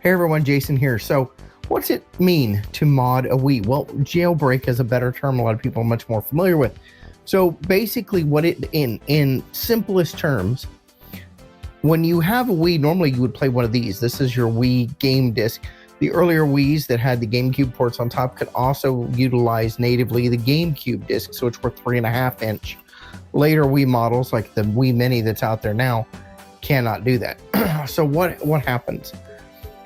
Hey everyone, Jason here. So what's it mean to mod a Wii? Well, jailbreak is a better term a lot of people are much more familiar with. So basically what it, in simplest terms, when you have a Wii, normally you would play one of these. This is your Wii game disc. The earlier Wiis that had the GameCube ports on top could also utilize natively the GameCube discs, which were 3.5 inch. Later Wii models, like the Wii Mini that's out there now, cannot do that. So what happens?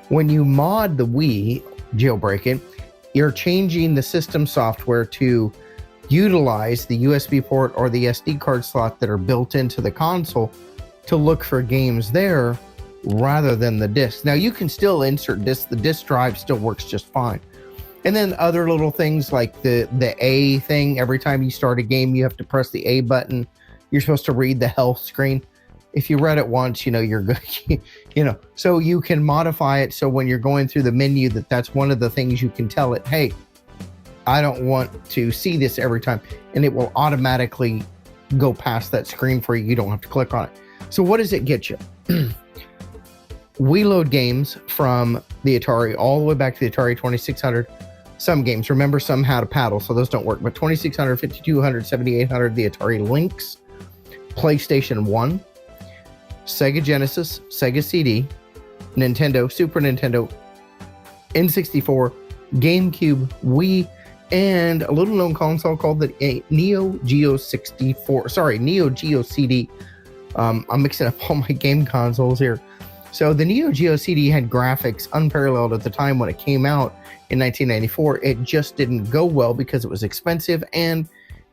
When you mod the Wii, jailbreak it, you're changing the system software to utilize the USB port or the SD card slot that are built into the console to look for games there rather than the disc. Now you can still insert disc, the disc drive still works just fine. And then other little things like the A thing, every time you start a game, you have to press the A button. You're supposed to read the health screen. If you read it once, you know, you're good, so you can modify it. So when you're going through the menu, that's one of the things you can tell it, hey, I don't want to see this every time. And it will automatically go past that screen for you. You don't have to click on it. So what does it get you? We load games from the Atari all the way back to the Atari 2600. Some games, remember, some had a paddle, so those don't work. But 2600, 5200, 7800, the Atari Lynx, PlayStation 1, Sega Genesis, Sega CD, Nintendo, Super Nintendo, N64, GameCube, Wii, and a little known console called the Neo Geo 64. Sorry, Neo Geo CD. I'm mixing up all my game consoles here. So the Neo Geo CD had graphics unparalleled at the time when it came out in 1994. It just didn't go well because it was expensive and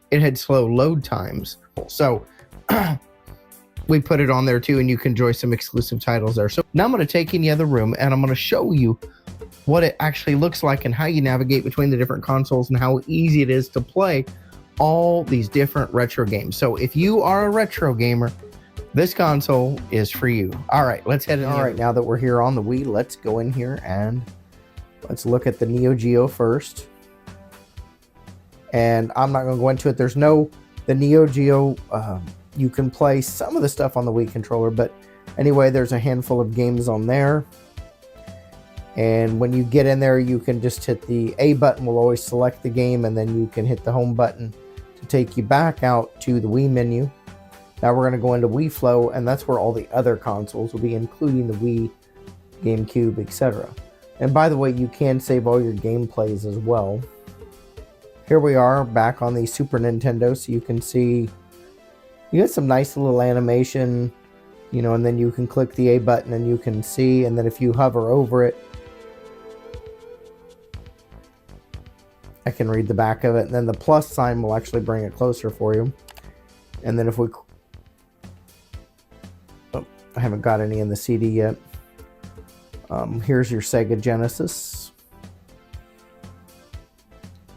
it had slow load times. So we put it on there too, and you can enjoy some exclusive titles there. So now I'm going to take you in the other room and I'm going to show you what it actually looks like and how you navigate between the different consoles and how easy it is to play all these different retro games. So if you are a retro gamer, this console is for you. All right, let's head in. All right, now that we're here on the Wii, let's go in here and let's look at the Neo Geo first. And I'm not going to go into it. There's the Neo Geo, you can play some of the stuff on the Wii controller, but anyway, there's a handful of games on there. And when you get in there, you can just hit the A button, will always select the game, and then you can hit the home button to take you back out to the Wii menu. Now we're going to go into Wii Flow, and that's where all the other consoles will be, including the Wii, GameCube, etc. And by the way, you can save all your gameplays as well. Here we are back on the Super Nintendo, so you can see you get some nice little animation, and then you can click the A button and you can see, and then if you hover over it, I can read the back of it, and then the plus sign will actually bring it closer for you. And then if we, I haven't got any in the CD yet. Here's your Sega Genesis.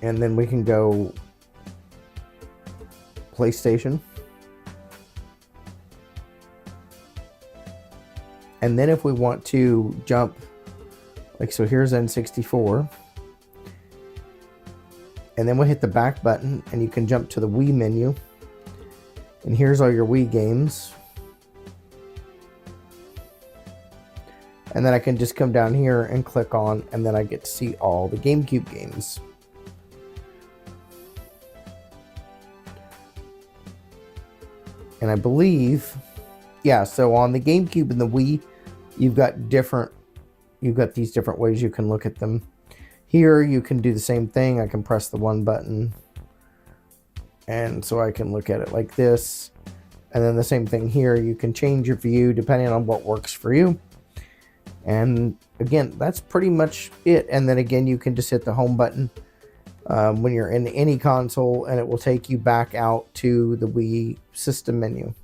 And then we can go PlayStation. And then if we want to jump, like so, here's N64. And then we'll hit the back button and you can jump to the Wii menu. And here's all your Wii games. And then I can just come down here and click on, and then I get to see all the GameCube games. And I believe, yeah, so on the GameCube and the Wii, you've got these different ways you can look at them. Here you can do the same thing. I can press the one button, and so I can look at it like this. And then the same thing here, you can change your view depending on what works for you. And again, that's pretty much it. And then again, you can just hit the home button when you're in any console, and it will take you back out to the Wii system menu.